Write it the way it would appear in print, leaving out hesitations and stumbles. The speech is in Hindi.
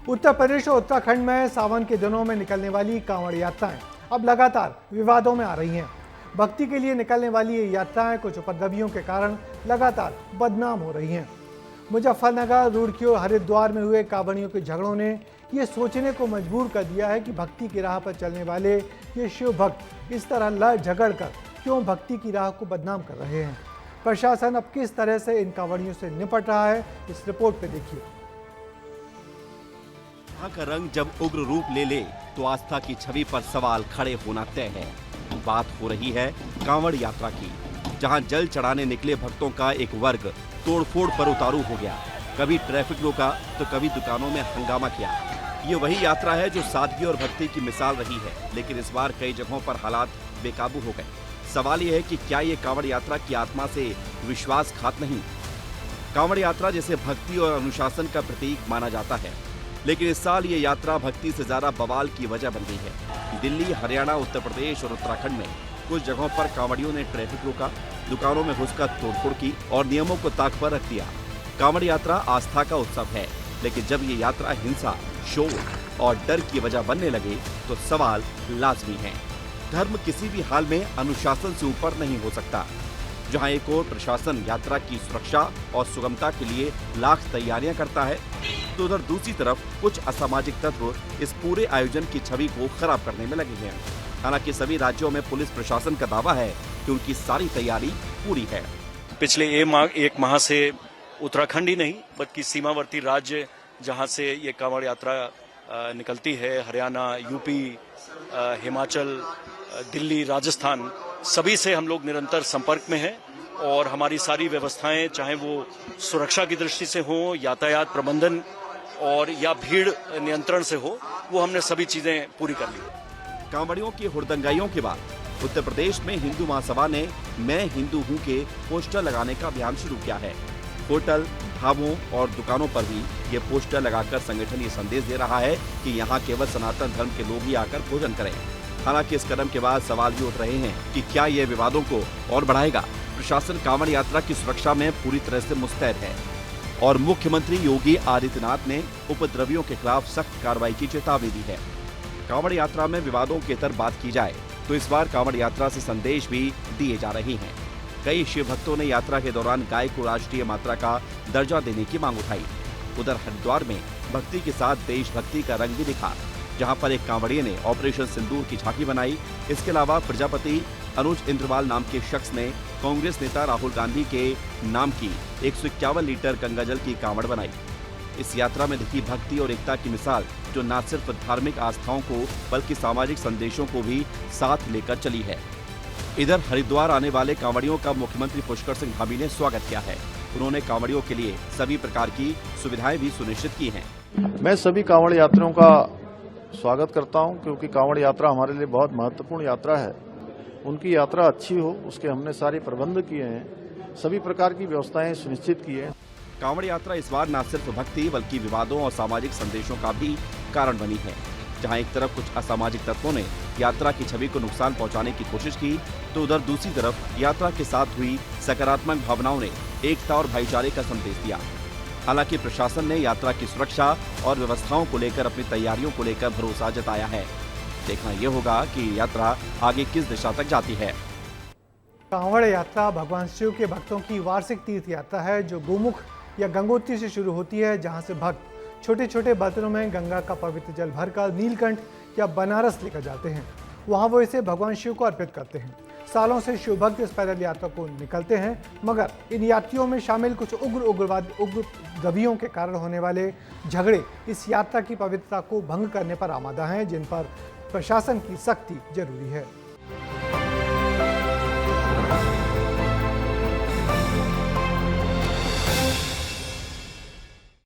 उत्तर प्रदेश और उत्तराखंड में सावन के दिनों में निकलने वाली कांवड़ यात्राएं अब लगातार विवादों में आ रही हैं। भक्ति के लिए निकलने वाली ये यात्राएं कुछ उपद्रवियों के कारण लगातार बदनाम हो रही हैं। मुजफ्फरनगर, रुड़की और हरिद्वार में हुए कांवड़ियों के झगड़ों ने ये सोचने को मजबूर कर दिया है कि भक्ति की राह पर चलने वाले ये शिव भक्त इस तरह लड़ झगड़ कर क्यों भक्ति की राह को बदनाम कर रहे हैं। प्रशासन अब किस तरह से इन कांवड़ियों से निपट रहा है, इस रिपोर्ट पे देखिए। यहाँ का रंग जब उग्र रूप ले ले तो आस्था की छवि पर सवाल खड़े होना तय है। बात हो रही है कांवड़ यात्रा की, जहाँ जल चढ़ाने निकले भक्तों का एक वर्ग तोड़फोड़ पर उतारू हो गया। कभी ट्रैफिक रोका तो कभी दुकानों में हंगामा किया। ये वही यात्रा है जो सादगी और भक्ति की मिसाल रही है, लेकिन इस बार कई जगहों पर हालात बेकाबू हो गए। सवाल यह है कि क्या ये कांवड़ यात्रा की आत्मा से विश्वासघात नहीं? कांवड़ यात्रा जिसे भक्ति और अनुशासन का प्रतीक माना जाता है, लेकिन इस साल ये यात्रा भक्ति से ज्यादा बवाल की वजह बन गई है। दिल्ली, हरियाणा, उत्तर प्रदेश और उत्तराखंड में कुछ जगहों पर कांवड़ियों ने ट्रैफिक रोका, दुकानों में घुसकर तोड़फोड़ की और नियमों को ताक पर रख दिया। कांवड़ यात्रा आस्था का उत्सव है, लेकिन जब ये यात्रा हिंसा, शोर और डर की वजह बनने लगे तो सवाल लाजमी है। धर्म किसी भी हाल में अनुशासन से ऊपर नहीं हो सकता। जहां एक ओर प्रशासन यात्रा की सुरक्षा और सुगमता के लिए लाख तैयारियां करता है, तो उधर दूसरी तरफ कुछ असामाजिक तत्व इस पूरे आयोजन की छवि को खराब करने में लगे हैं। हालांकि सभी राज्यों में पुलिस प्रशासन का दावा है कि उनकी सारी तैयारी पूरी है। पिछले एक माह से उत्तराखंड ही नहीं बल्कि सीमावर्ती राज्य जहां से ये कांवड़ यात्रा निकलती है, हरियाणा, यूपी, हिमाचल, दिल्ली, राजस्थान, सभी से हम लोग निरंतर संपर्क में हैं और हमारी सारी व्यवस्थाएं, चाहे वो सुरक्षा की दृष्टि से हो, यातायात प्रबंधन और या भीड़ नियंत्रण से हो, वो हमने सभी चीजें पूरी कर ली। कांवड़ियों की हुड़दंगाइयों के बाद उत्तर प्रदेश में हिंदू महासभा ने मैं हिंदू हूं के पोस्टर लगाने का अभियान शुरू किया है। होटल, ढाबों और दुकानों पर भी ये पोस्टर लगाकर संगठन ये संदेश दे रहा है कि यहाँ केवल सनातन धर्म के लोग ही आकर भोजन करें। हालांकि इस कदम के बाद सवाल भी उठ रहे हैं कि क्या ये विवादों को और बढ़ाएगा। प्रशासन कांवड़ यात्रा की सुरक्षा में पूरी तरह से मुस्तैद है और मुख्यमंत्री योगी आदित्यनाथ ने उपद्रवियों के खिलाफ सख्त कार्रवाई की चेतावनी दी है। कांवड़ यात्रा में विवादों की तरफ बात की जाए तो इस बार कांवड़ यात्रा से संदेश भी दिए जा रहे हैं। कई शिव भक्तों ने यात्रा के दौरान गाय को राष्ट्रीय मात्रा का दर्जा देने की मांग उठाई। उधर हरिद्वार में भक्ति के साथ देशभक्ति का रंग भी दिखा, जहां पर एक कांवड़िये ने ऑपरेशन सिंदूर की झांकी बनाई। इसके अलावा प्रजापति अनुज इंद्रवाल नाम के शख्स ने कांग्रेस नेता राहुल गांधी के नाम की 151 लीटर गंगाजल की कांवड़ बनाई। इस यात्रा में दिखी भक्ति और एकता की मिसाल, जो न सिर्फ धार्मिक आस्थाओं को बल्कि सामाजिक संदेशों को भी साथ लेकर चली है। इधर हरिद्वार आने वाले कांवड़ियों का मुख्यमंत्री पुष्कर सिंह धामी ने स्वागत किया है। उन्होंने कांवड़ियों के लिए सभी प्रकार की सुविधाएं भी सुनिश्चित की हैं। मैं सभी कांवड़ यात्रियों का स्वागत करता हूं, क्योंकि कांवड़ यात्रा हमारे लिए बहुत महत्वपूर्ण यात्रा है। उनकी यात्रा अच्छी हो, उसके हमने सारे प्रबंध किए हैं, सभी प्रकार की व्यवस्थाएं सुनिश्चित की है। कांवड़ यात्रा इस बार न सिर्फ भक्ति बल्कि विवादों और सामाजिक संदेशों का भी कारण बनी है। जहां एक तरफ कुछ असामाजिक तत्वों ने यात्रा की छवि को नुकसान पहुंचाने की कोशिश की, तो उधर दूसरी तरफ यात्रा के साथ हुई सकारात्मक भावनाओं ने एकता और भाईचारे का संदेश दिया। हालांकि प्रशासन ने यात्रा की सुरक्षा और व्यवस्थाओं को लेकर अपनी तैयारियों को लेकर भरोसा जताया है। देखना यह होगा कि यात्रा आगे किस दिशा तक जाती है। कांवड़ यात्रा भगवान शिव के भक्तों की वार्षिक तीर्थ यात्रा है, जो गोमुख या गंगोत्री से शुरू होती है, जहां से भक्त छोटे छोटे बर्तनों में गंगा का पवित्र जल भरकर नीलकंठ या बनारस लेकर जाते हैं। वहां वो इसे भगवान शिव को अर्पित करते हैं। सालों से शिव भक्त इस पैदल यात्रा को निकलते हैं, मगर इन यात्रियों में शामिल कुछ उग्रवादियों के कारण होने वाले झगड़े इस यात्रा की पवित्रता को भंग करने पर आमादा हैं, जिन पर प्रशासन की सख्ती जरूरी है।